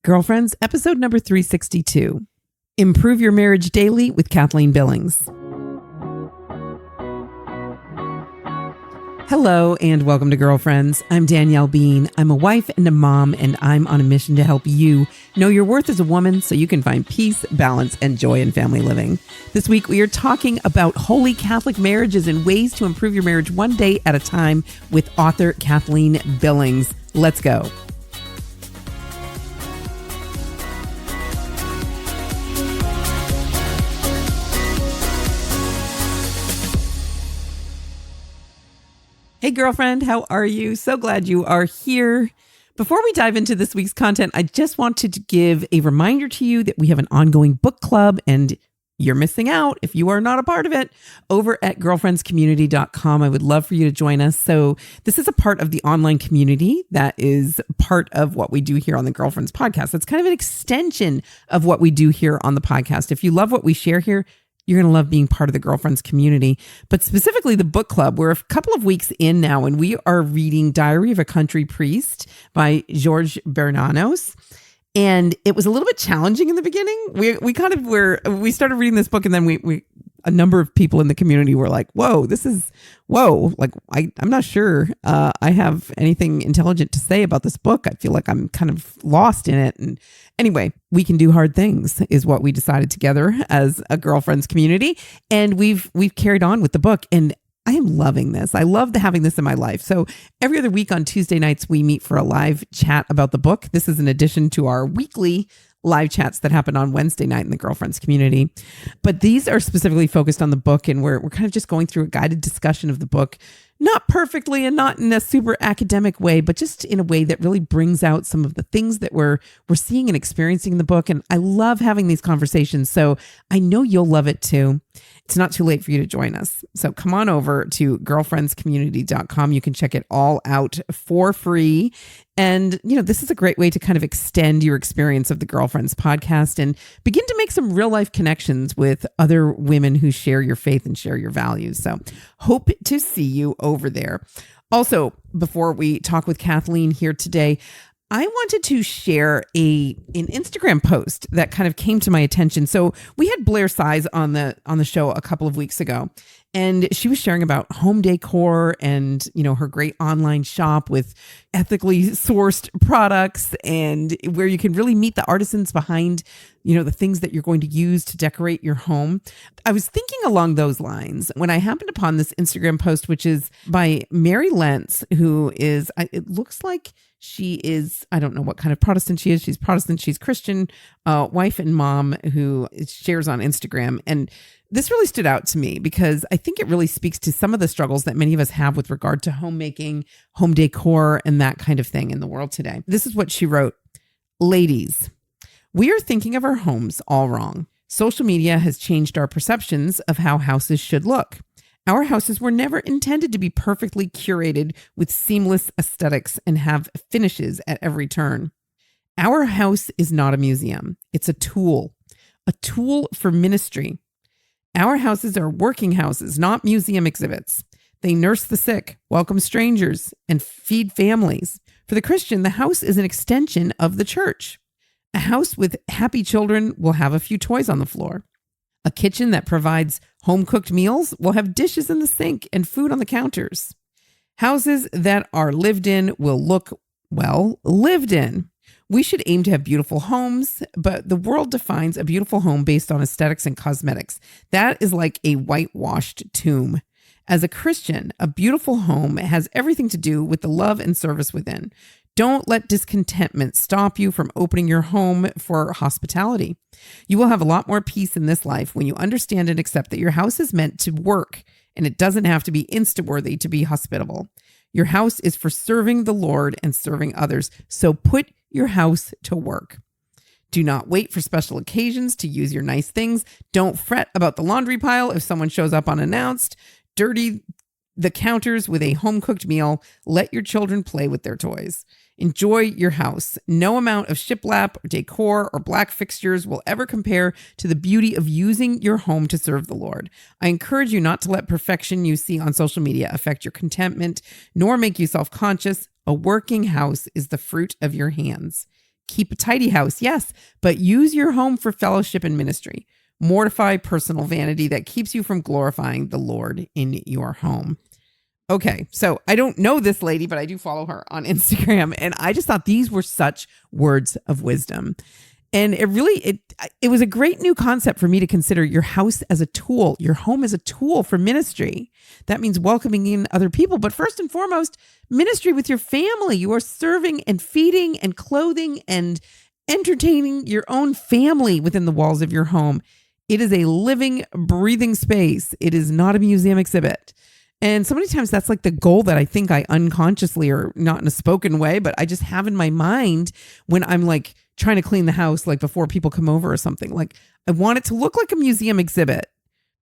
Girlfriends, episode number 362. Improve Your Marriage Daily with Kathleen Billings. Hello and welcome to Girlfriends. I'm Danielle Bean. I'm a wife and a mom, and I'm on a mission to help you know your worth as a woman so you can find peace, balance, and joy in family living. This week, we are talking about holy Catholic marriages and ways to improve your marriage one day at a time with author Kathleen Billings. Let's go. Hey, girlfriend, how are you? So glad you are here. Before we dive into this week's content, I just wanted to give a reminder to you that we have an ongoing book club, and you're missing out if you are not a part of it over at girlfriendscommunity.com. I would love for you to join us. So this is a part of the online community that is part of what we do here on the Girlfriends podcast. It's kind of an extension of what we do here on the podcast. If you love what we share here, you're going to love being part of the Girlfriends community, but specifically the book club. We're a couple of weeks in now, and we are reading Diary of a Country Priest by George Bernanos. And it was a little bit challenging in the beginning. We started reading this book, and then a number of people in the community were like, whoa, like I'm not sure I have anything intelligent to say about this book. I feel like I'm kind of lost in it. And anyway, we can do hard things is what we decided together as a Girlfriends community. And we've carried on with the book, and I am loving this. I love having this in my life. So every other week on Tuesday nights, we meet for a live chat about the book. This is in addition to our weekly live chats that happen on Wednesday night in the Girlfriends community. But these are specifically focused on the book, and we're kind of just going through a guided discussion of the book, not perfectly and not in a super academic way, but just in a way that really brings out some of the things that we're seeing and experiencing in the book. And I love having these conversations. So I know you'll love it too. It's not too late for you to join us. So come on over to girlfriendscommunity.com. You can check it all out for free. And, this is a great way to kind of extend your experience of the Girlfriends podcast and begin to make some real life connections with other women who share your faith and share your values. So hope to see you over there. Also, before we talk with Kathleen here today, I wanted to share an Instagram post that kind of came to my attention. So we had Blair Size on the show a couple of weeks ago, and she was sharing about home decor and, her great online shop with ethically sourced products and where you can really meet the artisans behind, the things that you're going to use to decorate your home. I was thinking along those lines when I happened upon this Instagram post, which is by Mary Lentz, who is, it looks like she is, I don't know what kind of Protestant she is. She's Protestant, she's Christian, wife and mom who shares on Instagram. And this really stood out to me because I think it really speaks to some of the struggles that many of us have with regard to homemaking, home decor, and that kind of thing in the world today. This is what she wrote. Ladies, we are thinking of our homes all wrong. Social media has changed our perceptions of how houses should look. Our houses were never intended to be perfectly curated with seamless aesthetics and have finishes at every turn. Our house is not a museum. It's a tool for ministry. Our houses are working houses, not museum exhibits. They nurse the sick, welcome strangers, and feed families. For the Christian, the house is an extension of the church. A house with happy children will have a few toys on the floor. A kitchen that provides home-cooked meals will have dishes in the sink and food on the counters. Houses that are lived in will look, lived in. We should aim to have beautiful homes, but the world defines a beautiful home based on aesthetics and cosmetics. That is like a whitewashed tomb. As a Christian, a beautiful home has everything to do with the love and service within. Don't let discontentment stop you from opening your home for hospitality. You will have a lot more peace in this life when you understand and accept that your house is meant to work, and it doesn't have to be Insta-worthy to be hospitable. Your house is for serving the Lord and serving others, so put your house to work. Do not wait for special occasions to use your nice things. Don't fret about the laundry pile if someone shows up unannounced. Dirty the counters with a home-cooked meal. Let your children play with their toys. Enjoy your house. No amount of shiplap, or decor, or black fixtures will ever compare to the beauty of using your home to serve the Lord. I encourage you not to let perfection you see on social media affect your contentment, nor make you self-conscious. A working house is the fruit of your hands. Keep a tidy house, yes, but use your home for fellowship and ministry. Mortify personal vanity that keeps you from glorifying the Lord in your home. Okay, so I don't know this lady, but I do follow her on Instagram, and I just thought these were such words of wisdom. And it was a great new concept for me to consider your house as a tool, your home as a tool for ministry. That means welcoming in other people, but first and foremost, ministry with your family. You are serving and feeding and clothing and entertaining your own family within the walls of your home. It is a living, breathing space. It is not a museum exhibit. And so many times that's like the goal that I think I unconsciously, or not in a spoken way, but I just have in my mind when I'm like trying to clean the house, like before people come over or something. Like I want it to look like a museum exhibit,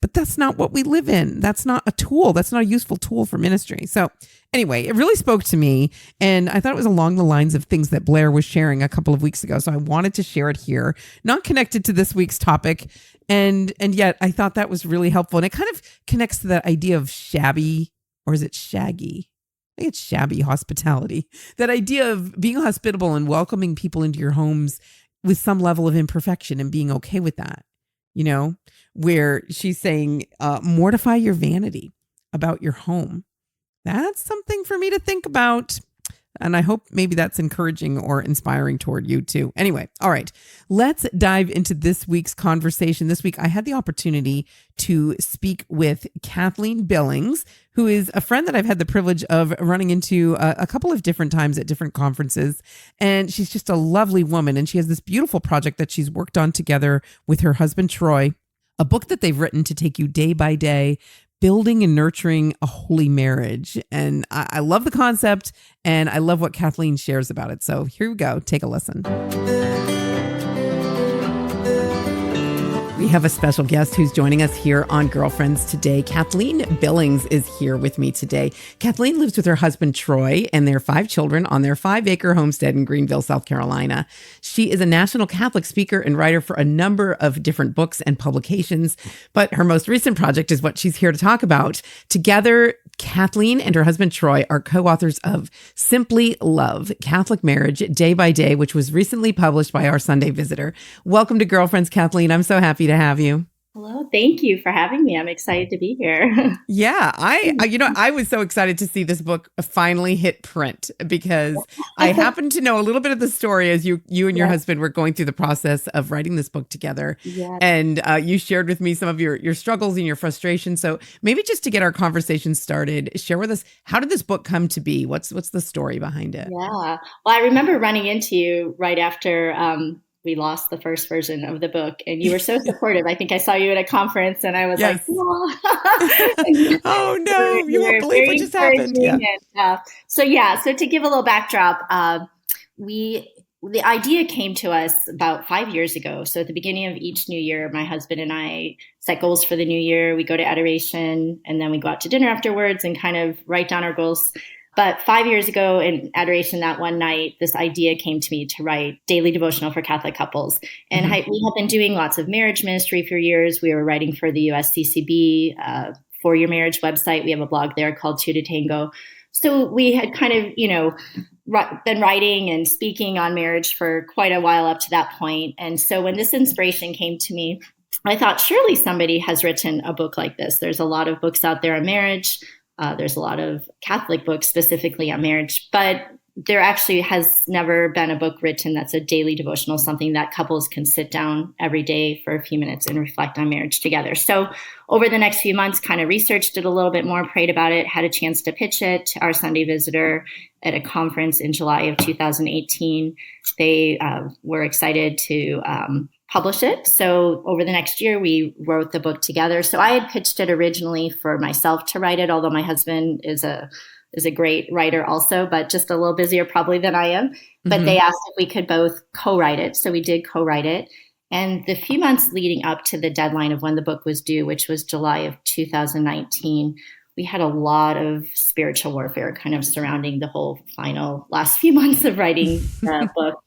but that's not what we live in. That's not a tool. That's not a useful tool for ministry. So anyway, it really spoke to me. And I thought it was along the lines of things that Blair was sharing a couple of weeks ago. So I wanted to share it here, not connected to this week's topic. And yet I thought that was really helpful. And it kind of connects to that idea of shabby, or is it shaggy? I think it's shabby hospitality. That idea of being hospitable and welcoming people into your homes with some level of imperfection and being okay with that, where she's saying, mortify your vanity about your home. That's something for me to think about. And I hope maybe that's encouraging or inspiring toward you too. Anyway, all right, let's dive into this week's conversation. This week, I had the opportunity to speak with Kathleen Billings, who is a friend that I've had the privilege of running into a couple of different times at different conferences. And she's just a lovely woman. And she has this beautiful project that she's worked on together with her husband, Troy, a book that they've written to take you day by day, building and nurturing a holy marriage. And I love the concept, and I love what Kathleen shares about it. So here we go. Take a listen. We have a special guest who's joining us here on Girlfriends today. Kathleen Billings is here with me today. Kathleen lives with her husband, Troy, and their 5 children on their 5-acre homestead in Greenville, South Carolina. She is a national Catholic speaker and writer for a number of different books and publications, but her most recent project is what she's here to talk about. Together, Kathleen and her husband, Troy, are co-authors of Simply Love, Catholic Marriage Day by Day, which was recently published by Our Sunday Visitor. Welcome to Girlfriends, Kathleen. I'm so happy to have you. Hello. Thank you for having me. I'm excited to be here. Yeah, I was so excited to see this book finally hit print, because I happen to know a little bit of the story as you and your husband were going through the process of writing this book together. Yes. And you shared with me some of your struggles and your frustrations. So maybe just to get our conversation started, share with us, how did this book come to be? What's the story behind it? Yeah. Well, I remember running into you right after we lost the first version of the book, and you were so supportive. I think I saw you at a conference, and I was like, oh no, you won't believe what just happened. Yeah. And, so to give a little backdrop, the idea came to us about 5 years ago. So at the beginning of each new year, my husband and I set goals for the new year. We go to adoration, and then we go out to dinner afterwards and kind of write down our goals. But 5 years ago in adoration that one night, this idea came to me to write daily devotional for Catholic couples. And we have been doing lots of marriage ministry for years. We were writing for the USCCB, for your marriage website. We have a blog there called Two to Tango. So we had kind of, been writing and speaking on marriage for quite a while up to that point. And so when this inspiration came to me, I thought, surely somebody has written a book like this. There's a lot of books out there on marriage. There's a lot of Catholic books specifically on marriage, but there actually has never been a book written that's a daily devotional, something that couples can sit down every day for a few minutes and reflect on marriage together. So over the next few months, kind of researched it a little bit more, prayed about it, had a chance to pitch it to Our Sunday Visitor at a conference in July of 2018. They were excited to publish it. So over the next year, we wrote the book together. So I had pitched it originally for myself to write it, although my husband is a great writer also, but just a little busier probably than I am. But they asked if we could both co-write it. So we did co-write it. And the few months leading up to the deadline of when the book was due, which was July of 2019, we had a lot of spiritual warfare kind of surrounding the whole final last few months of writing the book.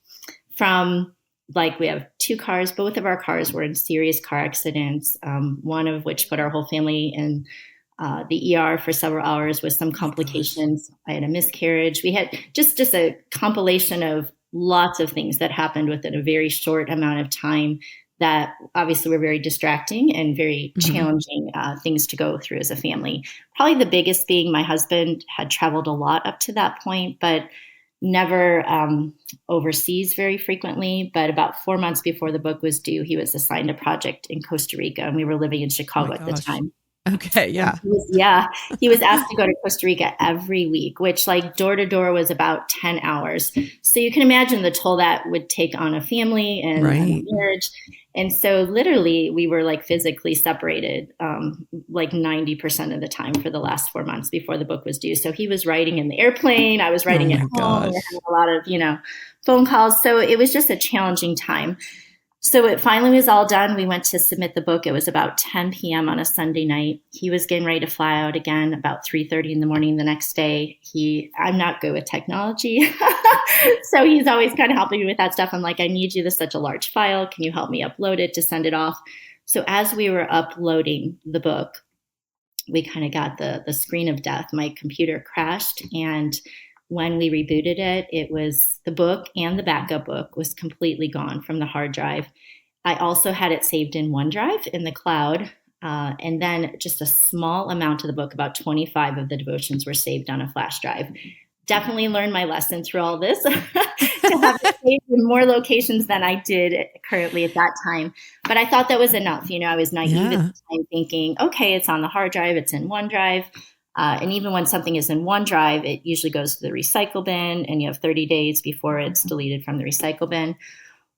From we have 2 cars. Both of our cars were in serious car accidents, one of which put our whole family in the ER for several hours with some complications. I had a miscarriage. We had just a compilation of lots of things that happened within a very short amount of time that obviously were very distracting and very challenging things to go through as a family. Probably the biggest being my husband had traveled a lot up to that point, but never overseas very frequently. But about 4 months before the book was due, he was assigned a project in Costa Rica, and we were living in Chicago at the time. Okay, yeah. He was asked to go to Costa Rica every week, which like door to door was about 10 hours. So you can imagine the toll that would take on a family and a marriage. And so literally we were like physically separated like 90% of the time for the last 4 months before the book was due. So he was writing in the airplane. I was writing at home. We were having a lot of, phone calls. So it was just a challenging time. So it finally was all done. We went to submit the book. It was about 10 p.m. on a Sunday night. He was getting ready to fly out again about 3:30 in the morning the next day. I'm not good with technology. So he's always kind of helping me with that stuff. I'm like, I need you to such a large file. Can you help me upload it to send it off? So as we were uploading the book, we kind of got the screen of death. My computer crashed, and when we rebooted it, it was the book and the backup book was completely gone from the hard drive. I also had it saved in OneDrive in the cloud. And then just a small amount of the book, about 25 of the devotions were saved on a flash drive. Definitely learned my lesson through all this to have it saved in more locations than I did currently at that time. But I thought that was enough. I was naive at the time thinking, okay, it's on the hard drive, it's in OneDrive. And even when something is in OneDrive, it usually goes to the recycle bin, and you have 30 days before it's deleted from the recycle bin.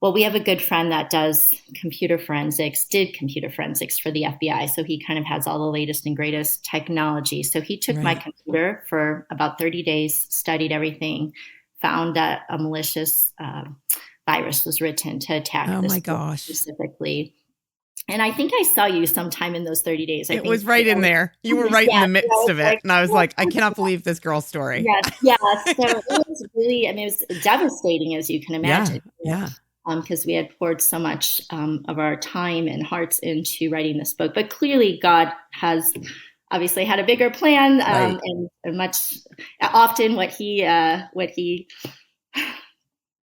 Well, we have a good friend that did computer forensics for the FBI. So he kind of has all the latest and greatest technology. So he took my computer for about 30 days, studied everything, found that a malicious virus was written to attack this specifically. And I think I saw you sometime in those 30 days. It was right in there. You were right in the midst of it. And I was like, I cannot believe this girl's story. Yeah. So it was really, it was devastating, as you can imagine. Yeah. Because we had poured so much of our time and hearts into writing this book. But clearly God has obviously had a bigger plan and much often what he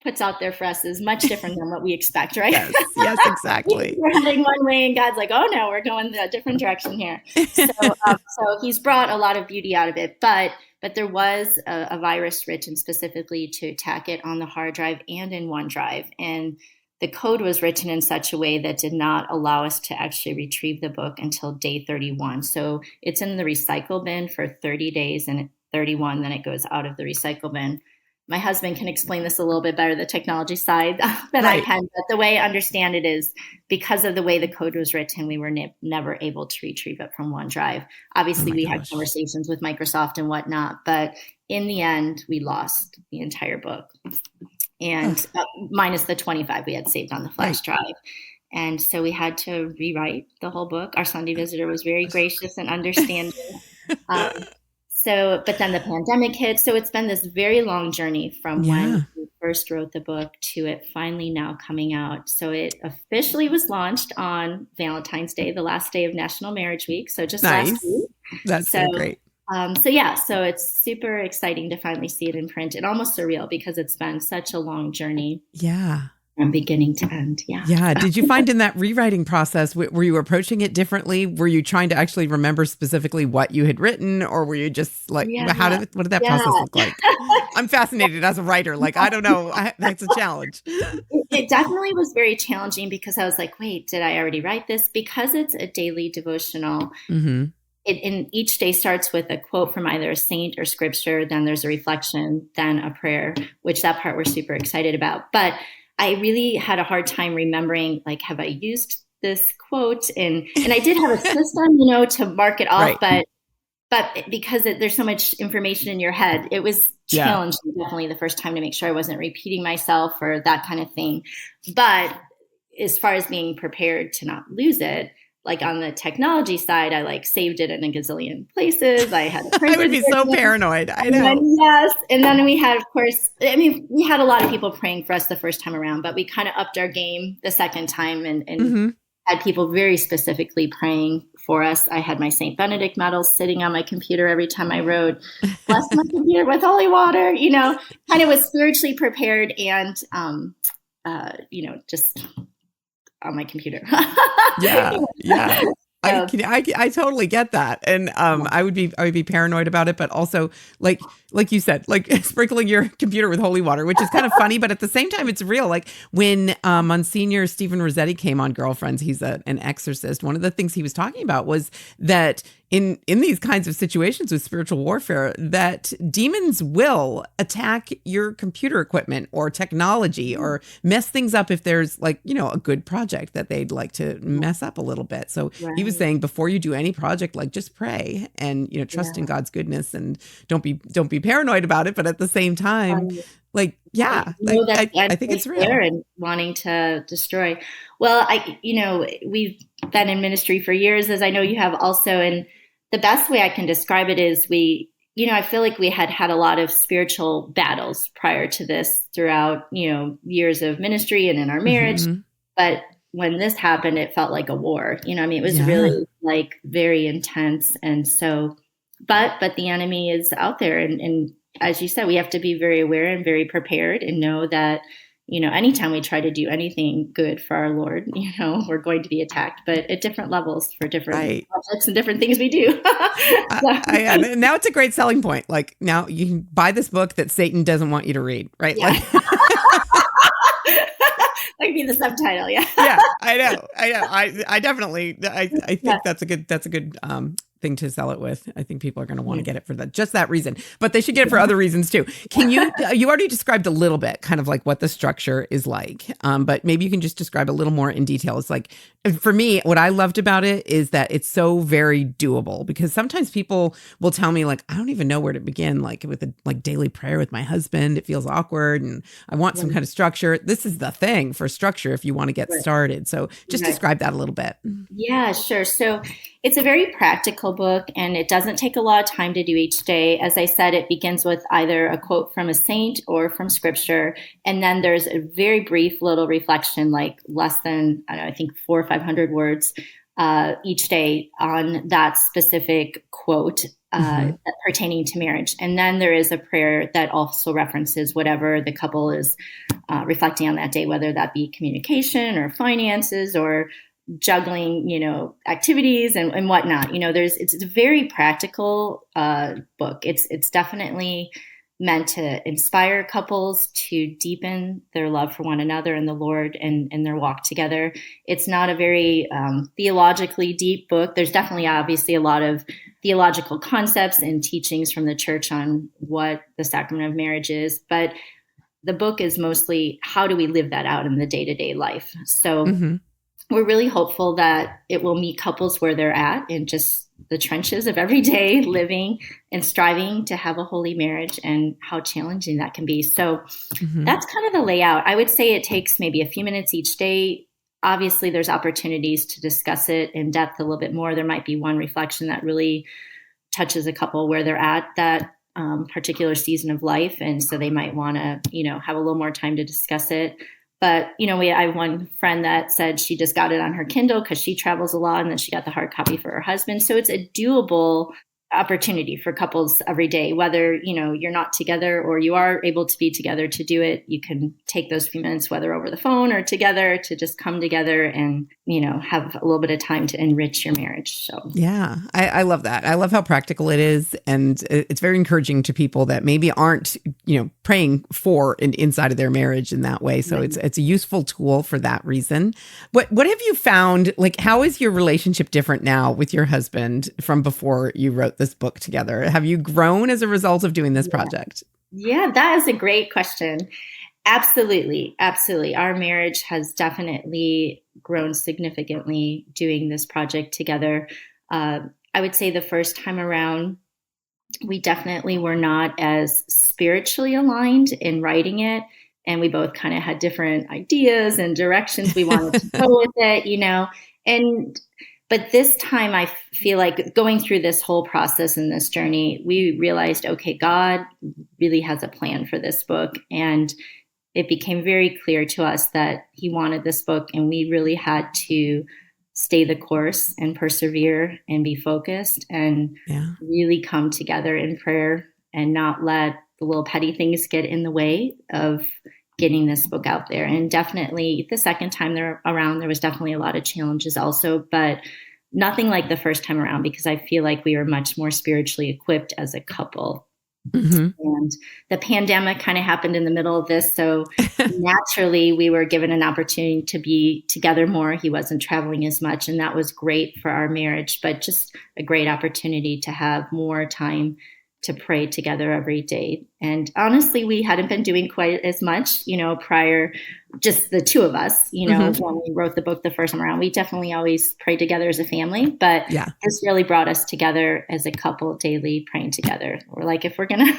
puts out there for us is much different than what we expect, right? Yes, exactly. We're heading one way and God's like, oh no, we're going a different direction here. So he's brought a lot of beauty out of it, but there was a virus written specifically to attack it on the hard drive and in OneDrive. And the code was written in such a way that did not allow us to actually retrieve the book until day 31. So it's in the recycle bin for 30 days, and at 31, then it goes out of the recycle bin. My husband can explain this a little bit better, the technology side than I can. But the way I understand it is because of the way the code was written, we were never able to retrieve it from OneDrive. Obviously, we had conversations with Microsoft and whatnot, but in the end, we lost the entire book. And minus the 25 we had saved on the flash drive. And so we had to rewrite the whole book. Our Sunday visitor was very gracious and understanding. But then the pandemic hit. So it's been this very long journey from when we first wrote the book to it finally now coming out. So it officially was launched on Valentine's Day, the last day of National Marriage Week. So just last week. That's so great. So it's super exciting to finally see it in print and almost surreal because it's been such a long journey. Yeah. From beginning to end. Yeah. Yeah. Did you find in that rewriting process, were you approaching it differently? Were you trying to actually remember specifically what you had written, or were you just like, what did that process look like? I'm fascinated as a writer. Like, I don't know. That's a challenge. It definitely was very challenging because I was like, wait, did I already write this? Because it's a daily devotional. Mm-hmm. And each day starts with a quote from either a saint or scripture. Then there's a reflection, then a prayer, which that part we're super excited about. But I really had a hard time remembering, like, have I used this quote? And I did have a system, to mark it off, but because there's so much information in your head, it was challenging definitely the first time to make sure I wasn't repeating myself or that kind of thing. But as far as being prepared to not lose it, like on the technology side, I saved it in a gazillion places. I had I would be so paranoid. I know. And then we had, of course, we had a lot of people praying for us the first time around, but we kind of upped our game the second time and had people very specifically praying for us. I had my St. Benedict medal sitting on my computer every time I wrote, bless my computer with holy water, kind of was spiritually prepared and, just on my computer. Yeah. Yeah. So, I totally get that. And I would be paranoid about it, but also like you said, like sprinkling your computer with holy water, which is kind of funny, but at the same time it's real. Like when Monsignor Stephen Rossetti came on Girlfriends, he's an exorcist. One of the things he was talking about was that in these kinds of situations with spiritual warfare, that demons will attack your computer equipment or technology or mess things up if there's like, a good project that they'd like to mess up a little bit. So he was saying before you do any project, like just pray and, trust in God's goodness and don't be paranoid about it. But at the same time, I think it's real. And wanting to destroy. Well, we've been in ministry for years, as I know you have also. And the best way I can describe it is I feel like we had a lot of spiritual battles prior to this throughout, years of ministry and in our marriage. Mm-hmm. But when this happened, it felt like a war. It was really like very intense. And so, but the enemy is out there. And as you said, we have to be very aware and very prepared and know that, anytime we try to do anything good for our Lord, we're going to be attacked, but at different levels for different projects and different things we do. And now it's a great selling point. Like now you can buy this book that Satan doesn't want you to read, right? Yeah. Like be the subtitle. Yeah. Yeah, I know. I definitely, I think that's a good thing to sell it with. I think people are going to want to get it for just that reason, but they should get it for other reasons too. Can you already described a little bit kind of like what the structure is like, but maybe you can just describe a little more in detail. It's like, for me, what I loved about it is that it's so very doable, because sometimes people will tell me like, I don't even know where to begin, like with a daily prayer with my husband. It feels awkward and I want some kind of structure. This is the thing for structure if you want to get started. So just describe that a little bit. Yeah, sure. So it's a very practical book, and it doesn't take a lot of time to do each day. As I said, it begins with either a quote from a saint or from scripture. And then there's a very brief little reflection, like less than, I think 400 or 500 words each day on that specific quote pertaining to marriage. And then there is a prayer that also references whatever the couple is reflecting on that day, whether that be communication or finances or juggling, activities and whatnot. It's a very practical book. It's definitely meant to inspire couples to deepen their love for one another and the Lord and their walk together. It's not a very theologically deep book. There's definitely obviously a lot of theological concepts and teachings from the church on what the sacrament of marriage is, but the book is mostly how do we live that out in the day-to-day life. So we're really hopeful that it will meet couples where they're at in just the trenches of everyday living and striving to have a holy marriage, and how challenging that can be. So that's kind of the layout. I would say it takes maybe a few minutes each day. Obviously, there's opportunities to discuss it in depth a little bit more. There might be one reflection that really touches a couple where they're at that particular season of life. And so they might want to, have a little more time to discuss it. But, I have one friend that said she just got it on her Kindle because she travels a lot, and then she got the hard copy for her husband. So it's a doable opportunity for couples every day, whether, you're not together or you are able to be together to do it. You can take those few minutes, whether over the phone or together, to just come together and, have a little bit of time to enrich your marriage. So, yeah, I love that. I love how practical it is. And it's very encouraging to people that maybe aren't, praying for and inside of their marriage in that way. So it's a useful tool for that reason. What have you found, like, how is your relationship different now with your husband from before you wrote this book together? Have you grown as a result of doing this project? Yeah, that is a great question. Absolutely. Absolutely. Our marriage has definitely grown significantly doing this project together. I would say the first time around, we definitely were not as spiritually aligned in writing it. And we both kind of had different ideas and directions we wanted to go with it, But this time, I feel like going through this whole process and this journey, we realized, okay, God really has a plan for this book. And it became very clear to us that he wanted this book, and we really had to stay the course and persevere and be focused and Yeah. really come together in prayer and not let the little petty things get in the way of getting this book out there. And definitely the second time around, there was definitely a lot of challenges also, but nothing like the first time around, because I feel like we were much more spiritually equipped as a couple. Mm-hmm. And the pandemic kind of happened in the middle of this. So naturally, we were given an opportunity to be together more. He wasn't traveling as much, and that was great for our marriage, but just a great opportunity to have more time to pray together every day. And honestly, we hadn't been doing quite as much, prior, just the two of us, Mm-hmm. when we wrote the book the first time around. We definitely always prayed together as a family, but Yeah. this really brought us together as a couple, daily praying together. We're like, if we're going to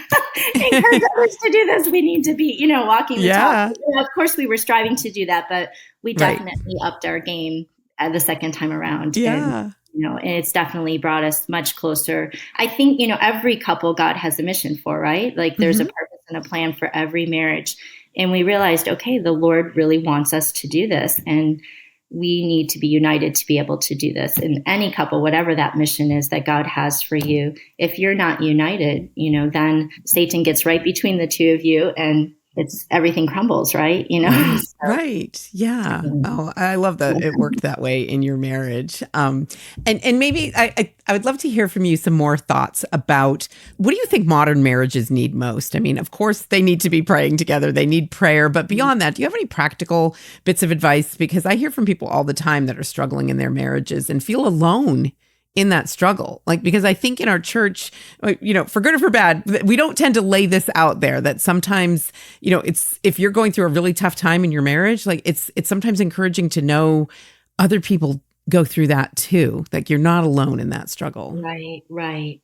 encourage others to do this, we need to be, walking the Yeah. talk. Of course, we were striving to do that, but we Right. definitely upped our game the second time around. Yeah. And it's definitely brought us much closer. I think, every couple God has a mission for, right? Like there's a purpose and a plan for every marriage. And we realized, okay, the Lord really wants us to do this. And we need to be united to be able to do this. And any couple, whatever that mission is that God has for you, if you're not united, then Satan gets right between the two of you and everything crumbles, right? Right. So, Right. Yeah. Oh, I love that it worked that way in your marriage. And maybe I would love to hear from you some more thoughts about what do you think modern marriages need most? I mean, of course, they need to be praying together. They need prayer. But beyond that, do you have any practical bits of advice? Because I hear from people all the time that are struggling in their marriages and feel alone in that struggle. Like, because I think in our church, for good or for bad, we don't tend to lay this out there that sometimes, it's, if you're going through a really tough time in your marriage, like it's sometimes encouraging to know other people go through that too. Like you're not alone in that struggle. Right.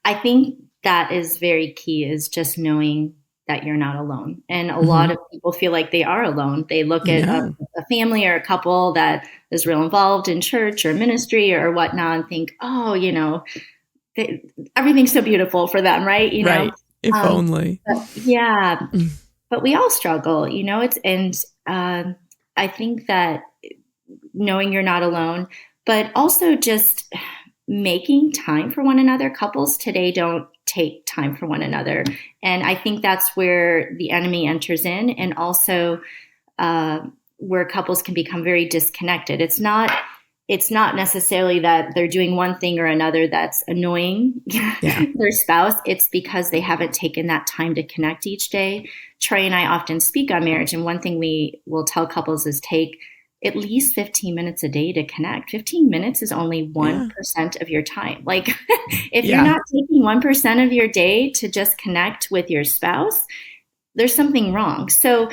I think that is very key, is just knowing that you're not alone. And a lot of people feel like they are alone. They look at a family or a couple that is real involved in church or ministry or whatnot and think, oh, everything's so beautiful for them, right? Right. If only. But we all struggle, I think that knowing you're not alone, but also just making time for one another. Couples today don't take time for one another. And I think that's where the enemy enters in, and also where couples can become very disconnected. It's not necessarily that they're doing one thing or another that's annoying their spouse. It's because they haven't taken that time to connect each day. Trey and I often speak on marriage, and one thing we will tell couples is take at least 15 minutes a day to connect. 15 minutes is only 1% of your time. Like if you're not taking 1% of your day to just connect with your spouse, there's something wrong. So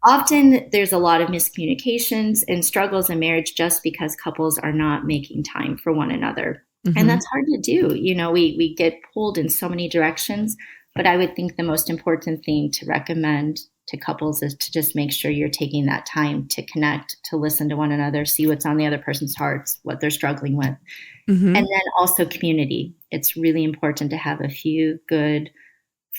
often there's a lot of miscommunications and struggles in marriage just because couples are not making time for one another. And that's hard to do. We get pulled in so many directions, but I would think the most important thing to recommend to couples is to just make sure you're taking that time to connect, to listen to one another, see what's on the other person's hearts, what they're struggling with. And then also community. It's really important to have a few good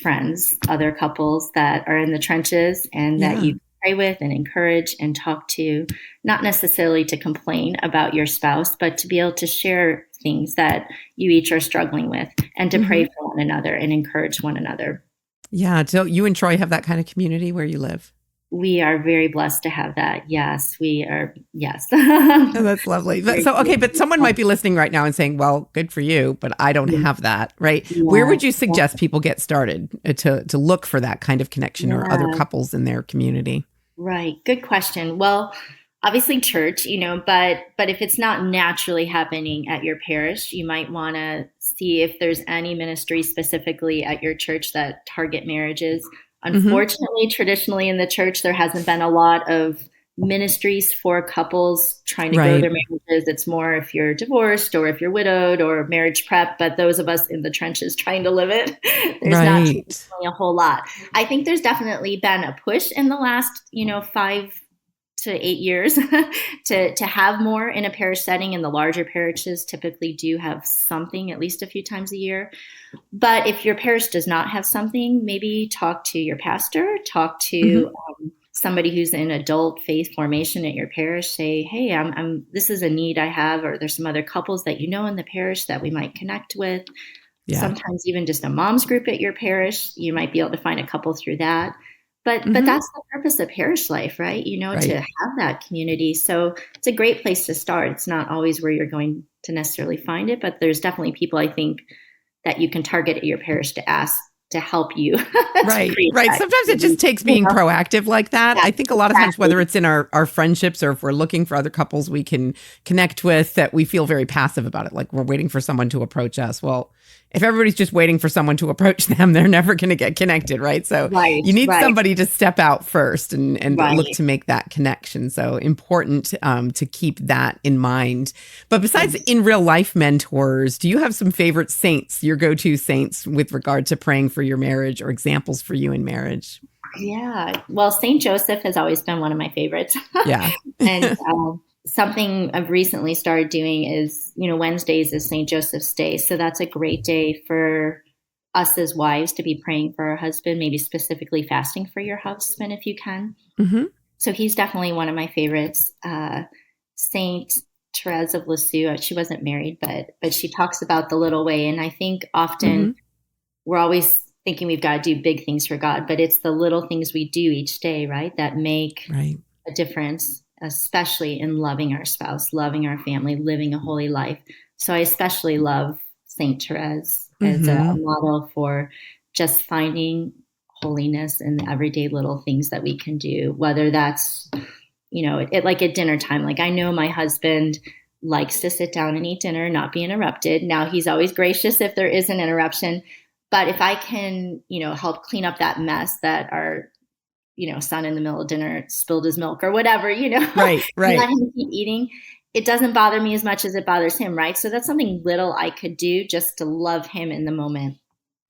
friends, other couples that are in the trenches and that you pray with and encourage and talk to, not necessarily to complain about your spouse, but to be able to share things that you each are struggling with and to pray for one another and encourage one another. Yeah. So you and Troy have that kind of community where you live? We are very blessed to have that. Yes, we are. Yes. Oh, that's lovely. But someone might be listening right now and saying, well, good for you, but I don't have that, right? Where would you suggest people get started to look for that kind of connection or other couples in their community? Right. Good question. Well, obviously church, but if it's not naturally happening at your parish, you might want to see if there's any ministry specifically at your church that target marriages. Unfortunately, traditionally in the church, there hasn't been a lot of ministries for couples trying to grow their marriages. It's more if you're divorced or if you're widowed or marriage prep, but those of us in the trenches trying to live it, there's not traditionally a whole lot. I think there's definitely been a push in the last, 5 to 8 years to have more in a parish setting, and the larger parishes typically do have something at least a few times a year. But if your parish does not have something, maybe talk to your pastor, talk to somebody who's in adult faith formation at your parish, say, hey, this is a need I have, or there's some other couples that you know in the parish that we might connect with. Yeah. Sometimes even just a mom's group at your parish, you might be able to find a couple through that. But that's the purpose of parish life, right? To have that community. So it's a great place to start. It's not always where you're going to necessarily find it, but there's definitely people, I think, that you can target at your parish to ask to help you. Right. Sometimes it just takes being proactive like that. Yeah, I think a lot of times, whether it's in our friendships or if we're looking for other couples we can connect with, that we feel very passive about it. Like we're waiting for someone to approach us. Well, if everybody's just waiting for someone to approach them, they're never going to get connected, right? So you need somebody to step out first and look to make that connection. So important to keep that in mind. But besides in real life mentors, do you have some favorite saints, your go-to saints with regard to praying for your marriage or examples for you in marriage? Yeah. Well, Saint Joseph has always been one of my favorites. Yeah. And something I've recently started doing is, Wednesdays is St. Joseph's Day. So that's a great day for us as wives to be praying for our husband, maybe specifically fasting for your husband if you can. Mm-hmm. So he's definitely one of my favorites. Saint Therese of Lisieux, she wasn't married, but she talks about the little way. And I think often we're always thinking we've got to do big things for God, but it's the little things we do each day, right, that make a difference, especially in loving our spouse, loving our family, living a holy life. So I especially love Saint Therese as a model for just finding holiness in the everyday little things that we can do, whether that's, like at dinner time. Like I know my husband likes to sit down and eat dinner, not be interrupted. Now he's always gracious if there is an interruption. But if I can, help clean up that mess that our, son in the middle of dinner spilled his milk or whatever, Right. Let him keep eating. It doesn't bother me as much as it bothers him, right? So that's something little I could do just to love him in the moment.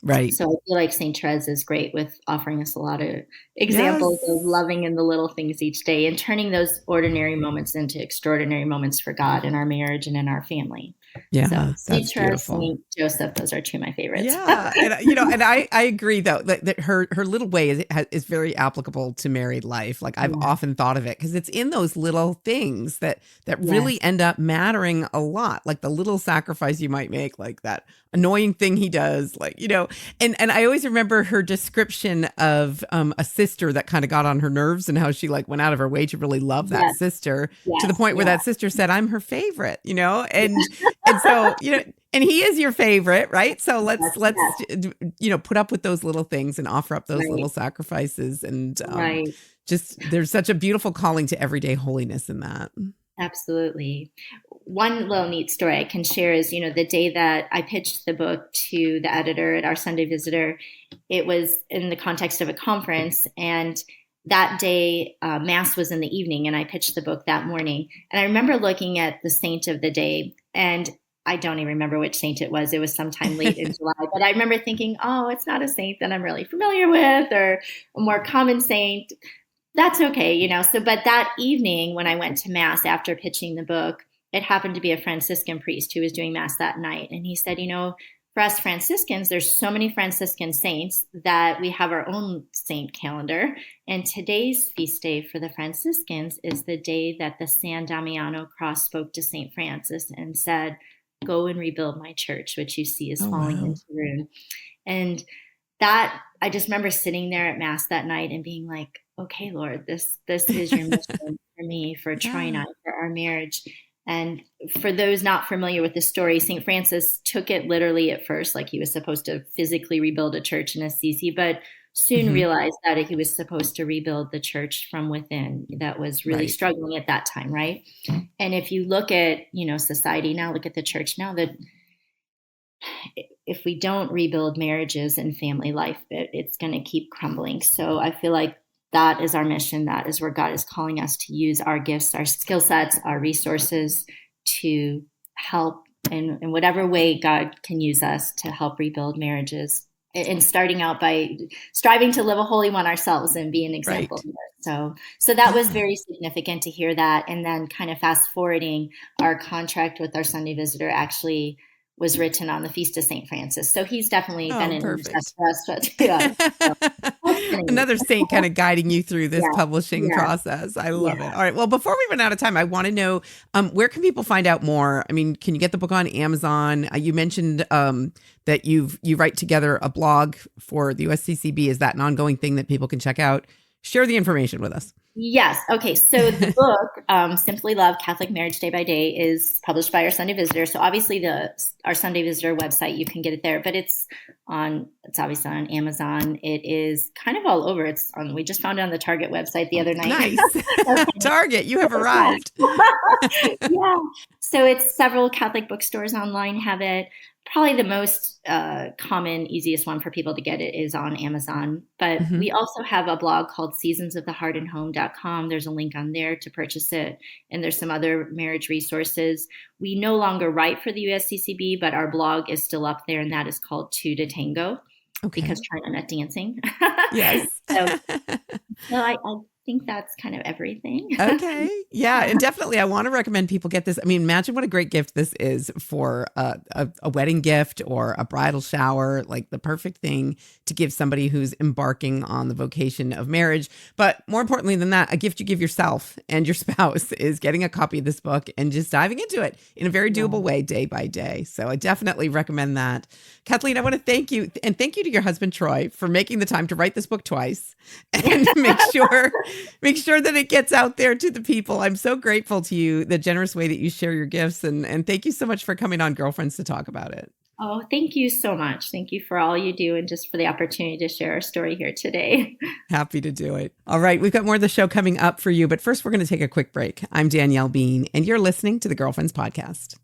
Right. So I feel like St. Therese is great with offering us a lot of examples of loving in the little things each day and turning those ordinary moments into extraordinary moments for God in our marriage and in in our family. Yeah, so that's beautiful. Saint Joseph, those are two of my favorites. Yeah, and I agree though that her little way is very applicable to married life. Like I've often thought of it because it's in those little things that really end up mattering a lot. Like the little sacrifice you might make, like that annoying thing he does, like and I always remember her description of a sister that kind of got on her nerves and how she like went out of her way to really love that sister to the point where that sister said, "I'm her favorite," and so, and he is your favorite, right? So let's put up with those little things and offer up those little sacrifices. And just, there's such a beautiful calling to everyday holiness in that. Absolutely. One little neat story I can share is, the day that I pitched the book to the editor at our Sunday Visitor, it was in the context of a conference. And that day, Mass was in the evening, and I pitched the book that morning. And I remember looking at the saint of the day, and I don't even remember which saint it was. It was sometime late in July. But I remember thinking, oh, it's not a saint that I'm really familiar with or a more common saint. That's okay, So, but that evening when I went to Mass after pitching the book, it happened to be a Franciscan priest who was doing Mass that night. And he said, for us Franciscans, there's so many Franciscan saints that we have our own saint calendar. And today's feast day for the Franciscans is the day that the San Damiano cross spoke to St. Francis and said, "Go and rebuild my church, which you see is falling into ruin." And that, I just remember sitting there at Mass that night and being like, okay, Lord, this is your mission for me, for Troy and I, for our marriage. And for those not familiar with the story, St. Francis took it literally at first, like he was supposed to physically rebuild a church in Assisi, but soon realized that he was supposed to rebuild the church from within that was really struggling at that time, right? And if you look at, society now, look at the church now, that if we don't rebuild marriages and family life, it's going to keep crumbling. So I feel like that is our mission. That is where God is calling us to use our gifts, our skill sets, our resources to help in whatever way God can use us to help rebuild marriages. And starting out by striving to live a holy one ourselves and be an example. So that was very significant to hear that. And then kind of fast forwarding, our contract with our Sunday Visitor actually was written on the Feast of St. Francis. So he's definitely been an intercessor for us. But, another saint kind of guiding you through this publishing Yeah. process. I love it. All right. Well, before we run out of time, I want to know, where can people find out more? I mean, can you get the book on Amazon? You mentioned that you write together a blog for the USCCB. Is that an ongoing thing that people can check out? Share the information with us. Yes. Okay. So the book, Simply Love, Catholic Marriage Day by Day, is published by our Sunday Visitor. So obviously our Sunday Visitor website, you can get it there, but it's obviously on Amazon. It is kind of all over. We just found it on the Target website the other night. Nice. Target, you have arrived. Yeah. So it's several Catholic bookstores online have it. Probably the most common, easiest one for people to get it is on Amazon. But we also have a blog called seasonsoftheheartandhome.com. There's a link on there to purchase it. And there's some other marriage resources. We no longer write for the USCCB, but our blog is still up there, and that is called Two to Tango. Okay. Because China not dancing. Yes. So I think that's kind of everything. Okay. Yeah. And definitely I want to recommend people get this. I mean, imagine what a great gift this is for a wedding gift or a bridal shower, like the perfect thing to give somebody who's embarking on the vocation of marriage. But more importantly than that, a gift you give yourself and your spouse is getting a copy of this book and just diving into it in a very doable way day by day. So I definitely recommend that. Kathleen, I want to thank you, and thank you to your husband, Troy, for making the time to write this book twice and make sure that it gets out there to the people. I'm so grateful to you, the generous way that you share your gifts. And thank you so much for coming on Girlfriends to talk about it. Oh, thank you so much. Thank you for all you do and just for the opportunity to share our story here today. Happy to do it. All right. We've got more of the show coming up for you. But first, we're going to take a quick break. I'm Danielle Bean, and you're listening to the Girlfriends Podcast.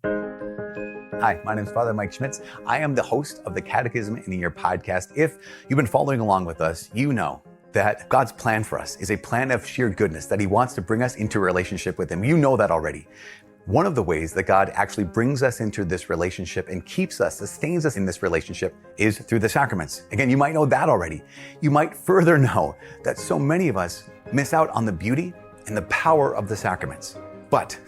Hi, my name is Father Mike Schmitz. I am the host of the Catechism in a Year podcast. If you've been following along with us, you know that God's plan for us is a plan of sheer goodness, that he wants to bring us into a relationship with him. You know that already. One of the ways that God actually brings us into this relationship and keeps us, sustains us in this relationship is through the sacraments. Again, you might know that already. You might further know that so many of us miss out on the beauty and the power of the sacraments. But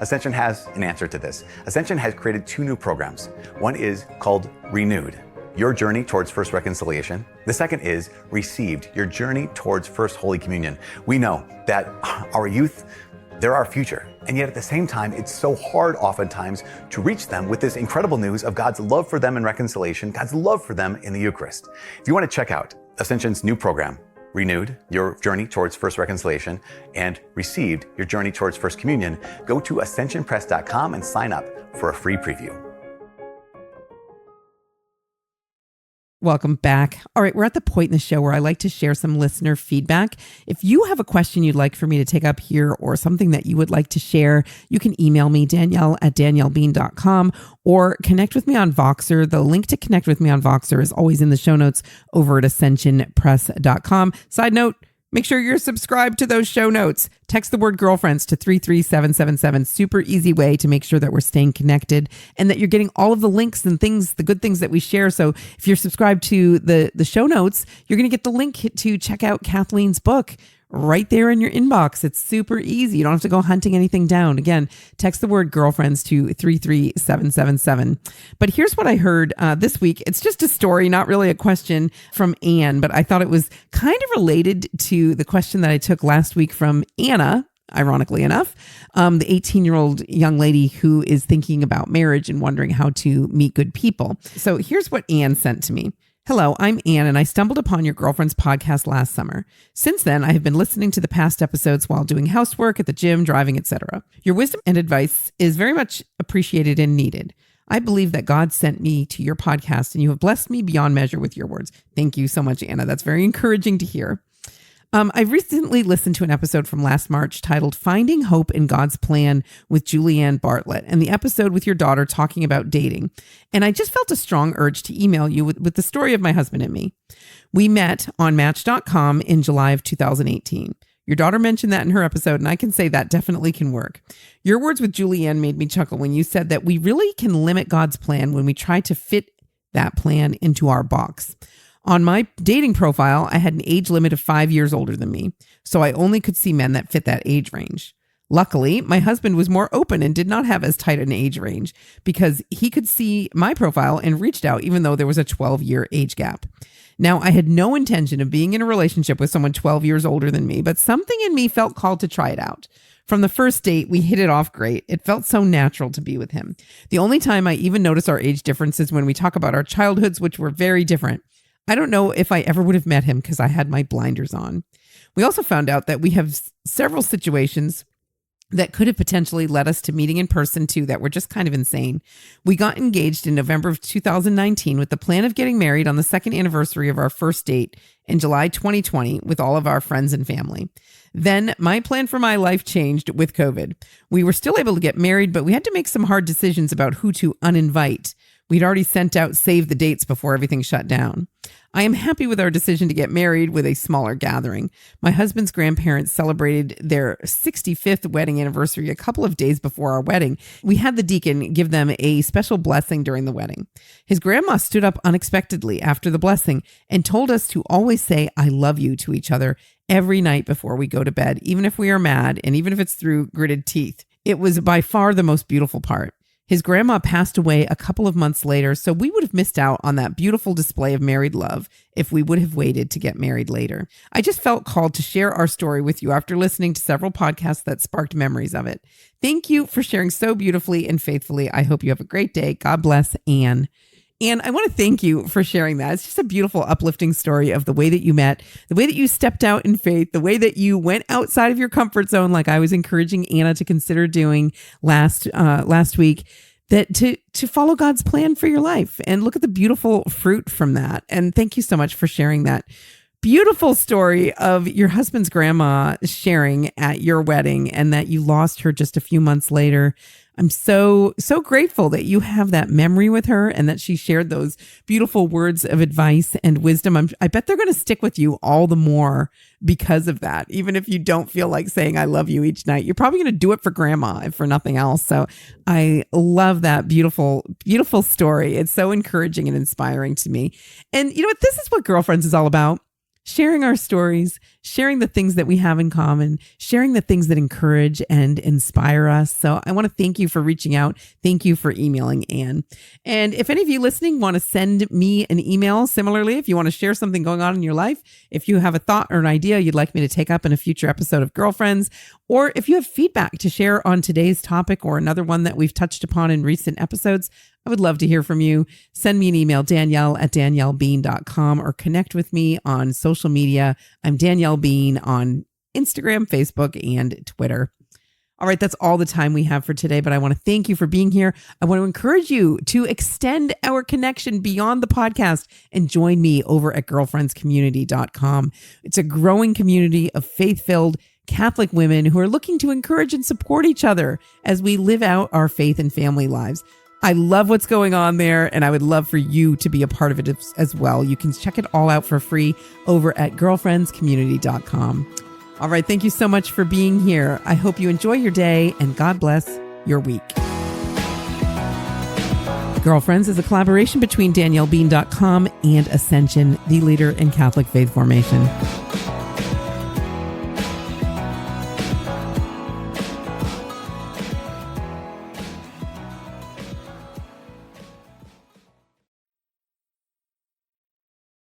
Ascension has an answer to this. Ascension has created 2 new programs. One is called Renewed, Your Journey Towards First Reconciliation. The second is Received, Your Journey Towards First Holy Communion. We know that our youth, they're our future. And yet at the same time, it's so hard oftentimes to reach them with this incredible news of God's love for them in reconciliation, God's love for them in the Eucharist. If you want to check out Ascension's new program, Renewed, Your Journey Towards First Reconciliation, and Received, Your Journey Towards First Communion, go to ascensionpress.com and sign up for a free preview. Welcome back. All right, we're at the point in the show where I like to share some listener feedback. If you have a question you'd like for me to take up here or something that you would like to share, you can email me, Danielle@daniellebean.com, or connect with me on Voxer. The link to connect with me on Voxer is always in the show notes over at ascensionpress.com. Side note, make sure you're subscribed to those show notes. Text the word girlfriends to 33777. Super easy way to make sure that we're staying connected and that you're getting all of the links and things, the good things that we share. So if you're subscribed to the show notes, you're going to get the link to check out Kathleen's book right there in your inbox. It's super easy. You don't have to go hunting anything down. Again, text the word girlfriends to 33777. But here's what I heard this week. It's just a story, not really a question from Anne, but I thought it was kind of related to the question that I took last week from Anna, ironically enough, the 18-year-old young lady who is thinking about marriage and wondering how to meet good people. So here's what Anne sent to me. Hello, I'm Anne, and I stumbled upon your Girlfriends podcast last summer. Since then, I have been listening to the past episodes while doing housework, at the gym, driving, etc. Your wisdom and advice is very much appreciated and needed. I believe that God sent me to your podcast, and you have blessed me beyond measure with your words. Thank you so much, Anna. That's very encouraging to hear. I recently listened to an episode from last March titled Finding Hope in God's Plan with Julianne Bartlett, and the episode with your daughter talking about dating. And I just felt a strong urge to email you with the story of my husband and me. We met on Match.com in July of 2018. Your daughter mentioned that in her episode, and I can say that definitely can work. Your words with Julianne made me chuckle when you said that we really can limit God's plan when we try to fit that plan into our box. On my dating profile, I had an age limit of 5 years older than me, so I only could see men that fit that age range. Luckily, my husband was more open and did not have as tight an age range because he could see my profile and reached out even though there was a 12-year age gap. Now, I had no intention of being in a relationship with someone 12 years older than me, but something in me felt called to try it out. From the first date, we hit it off great. It felt so natural to be with him. The only time I even notice our age difference is when we talk about our childhoods, which were very different. I don't know if I ever would have met him because I had my blinders on. We also found out that we have several situations that could have potentially led us to meeting in person too that were just kind of insane. We got engaged in November of 2019 with the plan of getting married on the second anniversary of our first date in July 2020 with all of our friends and family. Then my plan for my life changed with COVID. We were still able to get married, but we had to make some hard decisions about who to uninvite. We'd already sent out save the dates before everything shut down. I am happy with our decision to get married with a smaller gathering. My husband's grandparents celebrated their 65th wedding anniversary a couple of days before our wedding. We had the deacon give them a special blessing during the wedding. His grandma stood up unexpectedly after the blessing and told us to always say, "I love you" to each other every night before we go to bed, even if we are mad and even if it's through gritted teeth. It was by far the most beautiful part. His grandma passed away a couple of months later, so we would have missed out on that beautiful display of married love if we would have waited to get married later. I just felt called to share our story with you after listening to several podcasts that sparked memories of it. Thank you for sharing so beautifully and faithfully. I hope you have a great day. God bless, Anne. And I want to thank you for sharing that. It's just a beautiful, uplifting story of the way that you met, the way that you stepped out in faith, the way that you went outside of your comfort zone, like I was encouraging Anna to consider doing last week, that to follow God's plan for your life and look at the beautiful fruit from that. And thank you so much for sharing that beautiful story of your husband's grandma sharing at your wedding and that you lost her just a few months later. I'm so grateful that you have that memory with her and that she shared those beautiful words of advice and wisdom. I bet they're going to stick with you all the more because of that. Even if you don't feel like saying "I love you" each night, you're probably going to do it for grandma, if for nothing else. So I love that beautiful, beautiful story. It's so encouraging and inspiring to me. And you know what? This is what Girlfriends is all about. Sharing our stories, sharing the things that we have in common, sharing the things that encourage and inspire us. So I want to thank you for reaching out. Thank you for emailing Anne. And if any of you listening want to send me an email, similarly, if you want to share something going on in your life, if you have a thought or an idea you'd like me to take up in a future episode of Girlfriends, or if you have feedback to share on today's topic or another one that we've touched upon in recent episodes, I would love to hear from you. Send me an email, Danielle@DanielleBean.com, or connect with me on social media. I'm Danielle Bean on Instagram, Facebook, and Twitter. All right, that's all the time we have for today, but I want to thank you for being here. I want to encourage you to extend our connection beyond the podcast and join me over at girlfriendscommunity.com. It's a growing community of faith-filled Catholic women who are looking to encourage and support each other as we live out our faith and family lives. I love what's going on there, and I would love for you to be a part of it as well. You can check it all out for free over at girlfriendscommunity.com. All right, thank you so much for being here. I hope you enjoy your day, and God bless your week. Girlfriends is a collaboration between DanielleBean.com and Ascension, the leader in Catholic faith formation.